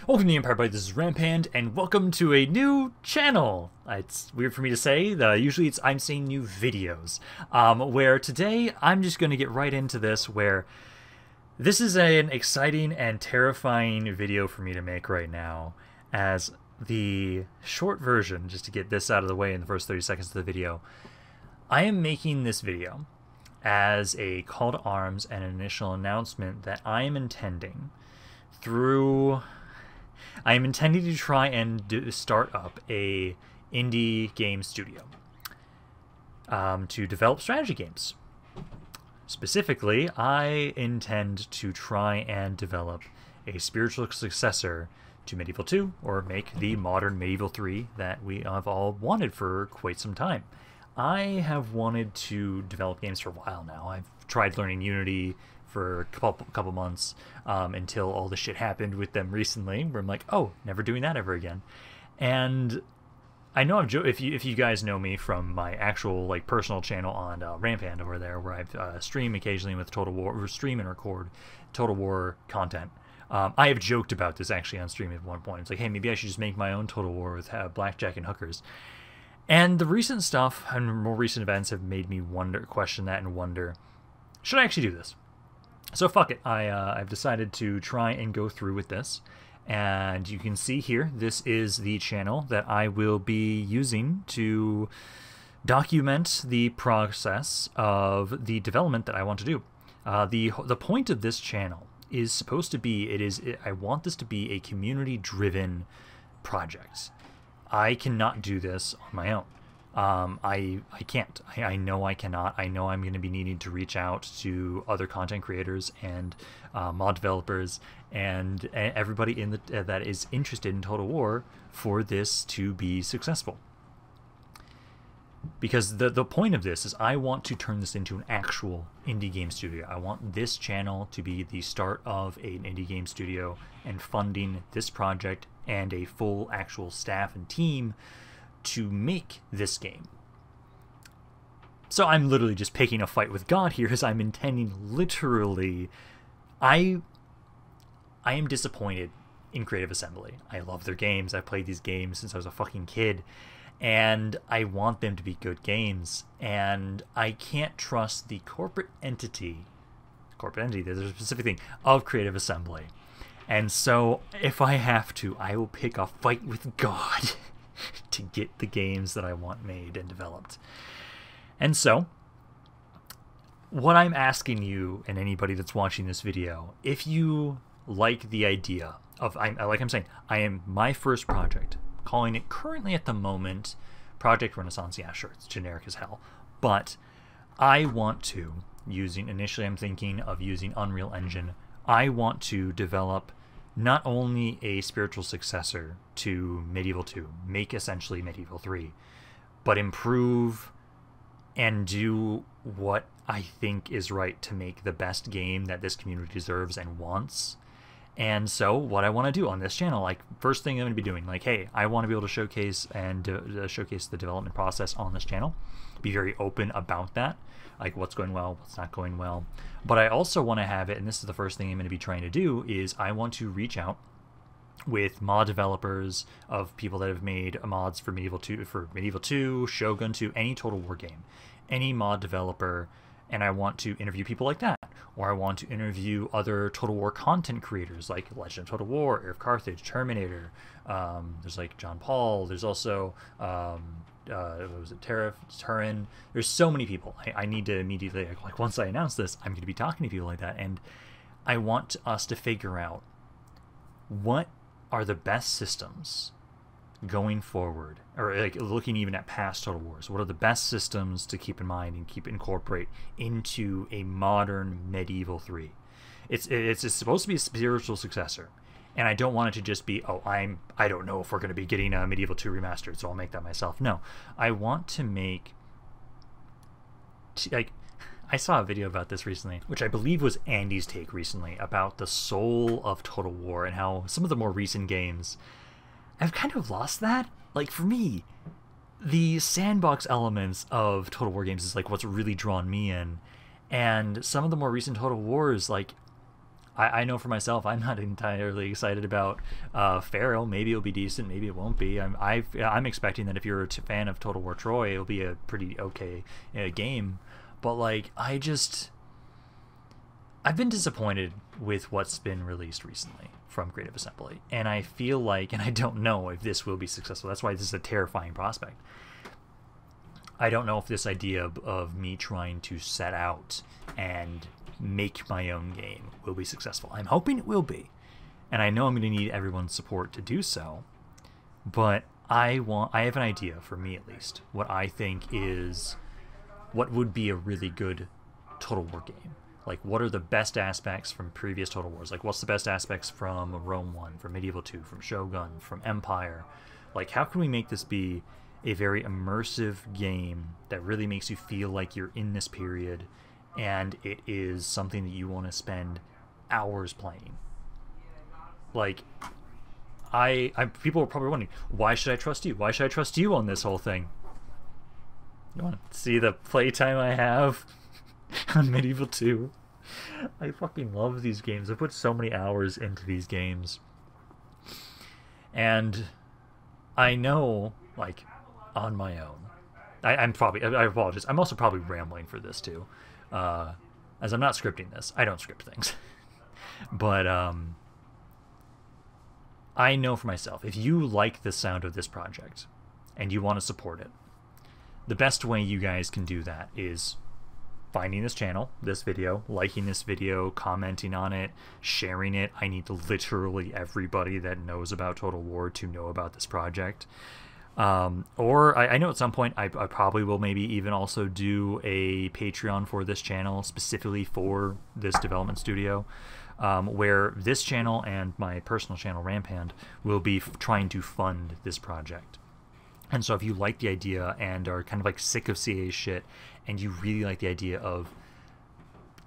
Welcome to the Empire Bite, this is Rampant, and welcome to a new channel. It's weird for me to say, usually I'm saying new videos, where today I'm just going to get right into this, where this is an exciting and terrifying video for me to make right now, as the short version, just to get this out of the way in the first 30 seconds of the video. I am making this video as a call to arms and an initial announcement that I am intending to try and start up a indie game studio to develop strategy games. Specifically, I intend to try and develop a spiritual successor to Medieval 2, or make the modern Medieval 3 that we have all wanted for quite some time. I have wanted to develop games for a while now. I've tried learning Unity for a couple months until all the shit happened with them recently, where I'm like, oh, never doing that ever again. And I know if you guys know me from my actual personal channel on Rampant over there, where I've stream occasionally with Total War, or stream and record Total War content. I have joked about this actually on stream at one point. It's like, hey, maybe I should just make my own Total War with blackjack and hookers. And the recent stuff and more recent events have made me question that and wonder, should I actually do this? So fuck it, I've decided to try and go through with this, and you can see here, this is the channel that I will be using to document the process of the development that I want to do. The point of this channel is supposed to be, I want this to be a community-driven project. I cannot do this on my own. I can't. I know I cannot. I know I'm going to be needing to reach out to other content creators and mod developers and everybody in that is interested in Total War for this to be successful. Because the point of this is I want to turn this into an actual indie game studio. I want this channel to be the start of an indie game studio and funding this project and a full actual staff and team to make this game. So I'm literally just picking a fight with God here, as I'm intending literally... I am disappointed in Creative Assembly. I love their games. I've played these games since I was a fucking kid, and I want them to be good games, and I can't trust the corporate entity, there's a specific thing, of Creative Assembly. And so, if I have to, I will pick a fight with God to get the games that I want made and developed. And so, what I'm asking you and anybody that's watching this video, if you like the idea of, like I'm saying, I am my first project, calling it currently at the moment Project Renaissance. Yeah, sure, it's generic as hell. But I want to, initially I'm thinking of using Unreal Engine, I want to develop not only a spiritual successor to Medieval 2, make essentially Medieval 3, but improve and do what I think is right to make the best game that this community deserves and wants. And so what I want to do on this channel, first thing I'm going to be doing, hey, I want to be able to showcase and showcase the development process on this channel, be very open about that, what's going well, what's not going well. But I also want to have it, and this is the first thing I'm going to be trying to do, is I want to reach out with mod developers of people that have made mods for Medieval 2, Shogun 2, any Total War game, any mod developer, and I want to interview people like that. Or I want to interview other Total War content creators like Legend of Total War, Heir of Carthage, Terminator. There's John Paul. There's also what was it, Turin. There's so many people. I need to immediately, once I announce this, I'm going to be talking to people like that, and I want us to figure out what are the best systems going forward, or looking even at past Total Wars. What are the best systems to keep in mind and incorporate into a modern Medieval 3? It's supposed to be a spiritual successor, and I don't want it to just be, oh, I don't know if we're going to be getting a Medieval 2 remastered, so I'll make that myself. No, I want to make, I saw a video about this recently, which I believe was Andy's take recently, about the soul of Total War and how some of the more recent games, I've kind of lost that. For me, the sandbox elements of Total War games is what's really drawn me in, and some of the more recent Total Wars, I know for myself, I'm not entirely excited about Pharaoh. Maybe it'll be decent, maybe it won't be. I'm expecting that if you're a fan of Total War Troy, it'll be a pretty okay game. But like, I've been disappointed with what's been released recently from Creative Assembly, and I feel like, and I don't know if this will be successful. That's why this is a terrifying prospect. I don't know if this idea of me trying to set out and make my own game will be successful. I'm hoping it will be, and I know I'm going to need everyone's support to do so, but I have an idea, for me at least, what I think is what would be a really good Total War game. Like, what are the best aspects from previous Total Wars? Like, what's the best aspects from Rome 1, from Medieval 2, from Shogun, from Empire? Like, how can we make this be a very immersive game that really makes you feel like you're in this period, and it is something that you want to spend hours playing? Like, people are probably wondering, why should I trust you? Why should I trust you on this whole thing? You want to see the playtime I have on Medieval 2? I fucking love these games. I put so many hours into these games. And I know, like, on my own, I apologize, I'm also probably rambling for this too, as I'm not scripting this. I don't script things. But I know for myself, if you like the sound of this project and you want to support it, the best way you guys can do that is finding this channel, this video, liking this video, commenting on it, sharing it. I need literally everybody that knows about Total War to know about this project. Or I know at some point I probably will maybe even also do a Patreon for this channel, specifically for this development studio, where this channel and my personal channel, Rampant, will be trying to fund this project. And so if you like the idea and are kind of like sick of CA shit, and you really like the idea of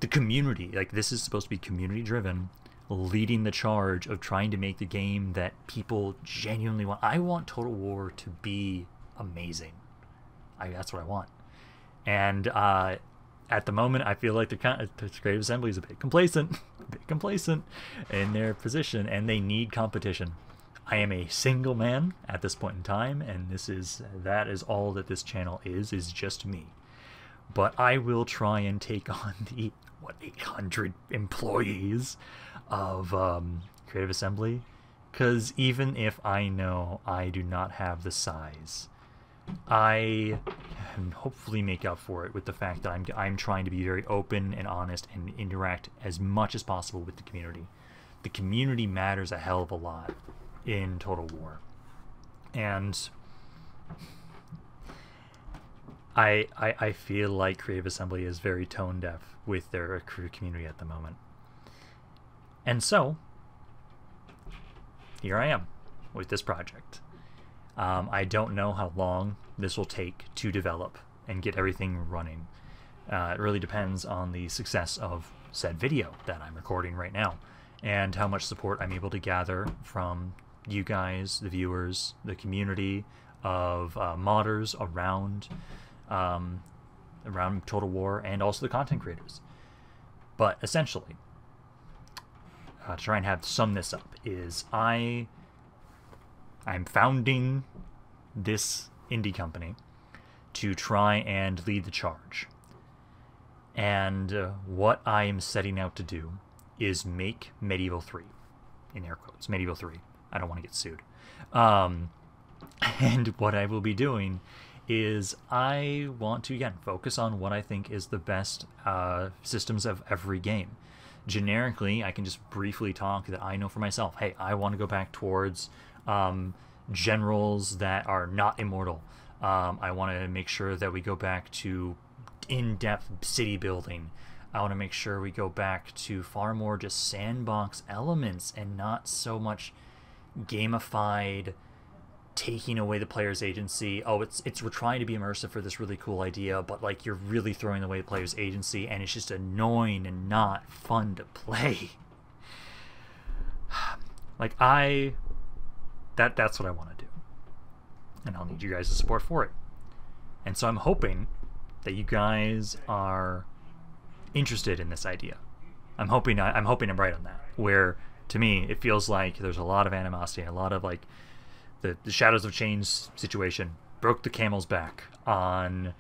the community, like this is supposed to be community driven, leading the charge of trying to make the game that people genuinely want. I want Total War to be amazing. That's what I want. And at the moment, I feel like the Creative Assembly is a bit complacent in their position, and they need competition. I am a single man at this point in time, and that is all that this channel is just me. But I will try and take on the 800 employees of Creative Assembly, because even if I know I do not have the size, I can hopefully make up for it with the fact that I'm trying to be very open and honest and interact as much as possible with the community. The community matters a hell of a lot in Total War, and I feel like Creative Assembly is very tone deaf with their community at the moment. And so here I am with this project. I don't know how long this will take to develop and get everything running. It really depends on the success of said video that I'm recording right now, and how much support I'm able to gather from you guys, the viewers, the community of modders around Total War, and also the content creators. But essentially, to try and sum this up, is I'm founding this indie company to try and lead the charge. And what I'm setting out to do is make Medieval 3, in air quotes, Medieval 3. I don't want to get sued. And what I will be doing is I want to, again, focus on what I think is the best systems of every game. Generically, I can just briefly talk that I know for myself, hey, I want to go back towards generals that are not immortal. I want to make sure that we go back to in-depth city building. I want to make sure we go back to far more just sandbox elements and not so much gamified, taking away the player's agency. Oh, we're trying to be immersive for this really cool idea, but like you're really throwing away the player's agency, and it's just annoying and not fun to play. Like that's what I want to do, and I'll need you guys' support for it. And so I'm hoping that you guys are interested in this idea. I'm hoping I'm right on that. Where to me it feels like there's a lot of animosity, a lot of like the Shadows of Change situation broke the camel's back on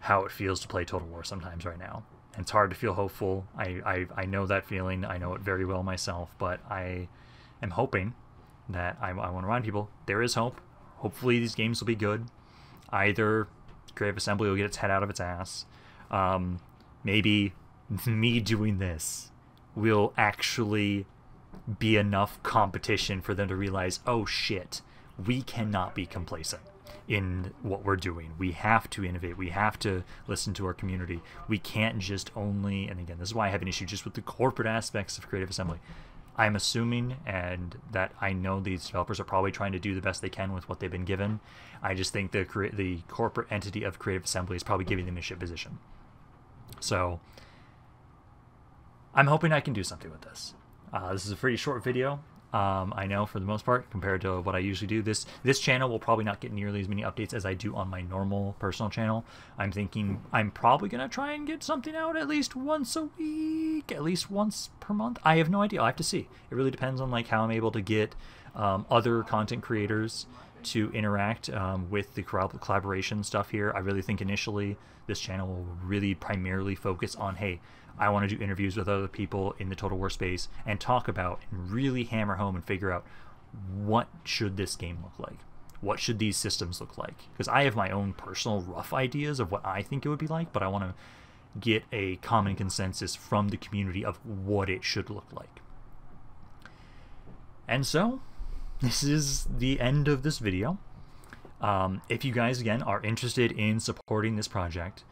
how it feels to play Total War sometimes right now. And it's hard to feel hopeful. I know that feeling. I know it very well myself. But I am hoping that I want to remind people there is hope. Hopefully these games will be good. Either Creative Assembly will get its head out of its ass. Maybe me doing this will actually be enough competition for them to realize, oh shit, we cannot be complacent in what we're doing. We have to innovate. We have to listen to our community. We can't just only, and again, this is why I have an issue just with the corporate aspects of Creative Assembly. I'm assuming, and that I know these developers are probably trying to do the best they can with what they've been given. I just think the corporate entity of Creative Assembly is probably giving them a shit position. So I'm hoping I can do something with this. This is a pretty short video. I know for the most part, compared to what I usually do. This channel will probably not get nearly as many updates as I do on my normal personal channel. I'm thinking I'm probably going to try and get something out at least once a week, at least once per month. I have no idea. I'll have to see. It really depends on like how I'm able to get other content creators to interact with the collaboration stuff here. I really think initially this channel will really primarily focus on, hey, I want to do interviews with other people in the Total War space and talk about and really hammer home and figure out what should this game look like? What should these systems look like? Because I have my own personal rough ideas of what I think it would be like, but I want to get a common consensus from the community of what it should look like. And so, this is the end of this video. If you guys, again, are interested in supporting this project,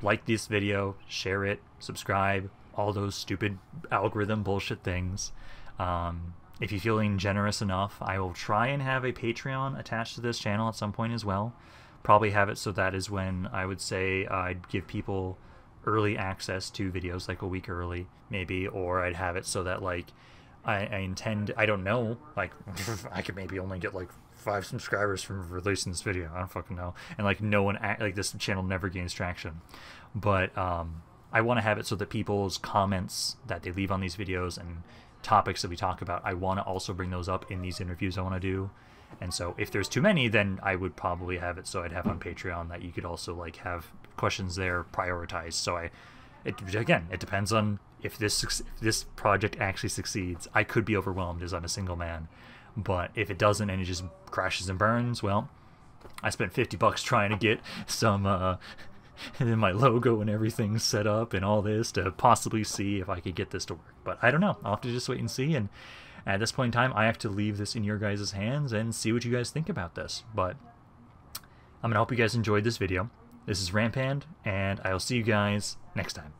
like this video, share it, subscribe, all those stupid algorithm bullshit things. If you're feeling generous enough, I will try and have a Patreon attached to this channel at some point as well. Probably have it so that is when I would say I'd give people early access to videos like a week early, maybe, or I'd have it so that like I intend, I don't know, like I could maybe only get like 5 subscribers from releasing this video. I don't fucking know. And like no one, like this channel never gains traction. But I want to have it so that people's comments that they leave on these videos and topics that we talk about, I want to also bring those up in these interviews I want to do. And so if there's too many, then I would probably have it so I'd have on Patreon that you could also like have questions there prioritized. So again, it depends on if this project actually succeeds. I could be overwhelmed as I'm a single man. But if it doesn't and it just crashes and burns, well, I spent $50 trying to get some my logo and everything set up and all this to possibly see if I could get this to work. But I don't know. I'll have to just wait and see. And at this point in time, I have to leave this in your guys' hands and see what you guys think about this. But I'm going to hope you guys enjoyed this video. This is Rampart, and I'll see you guys next time.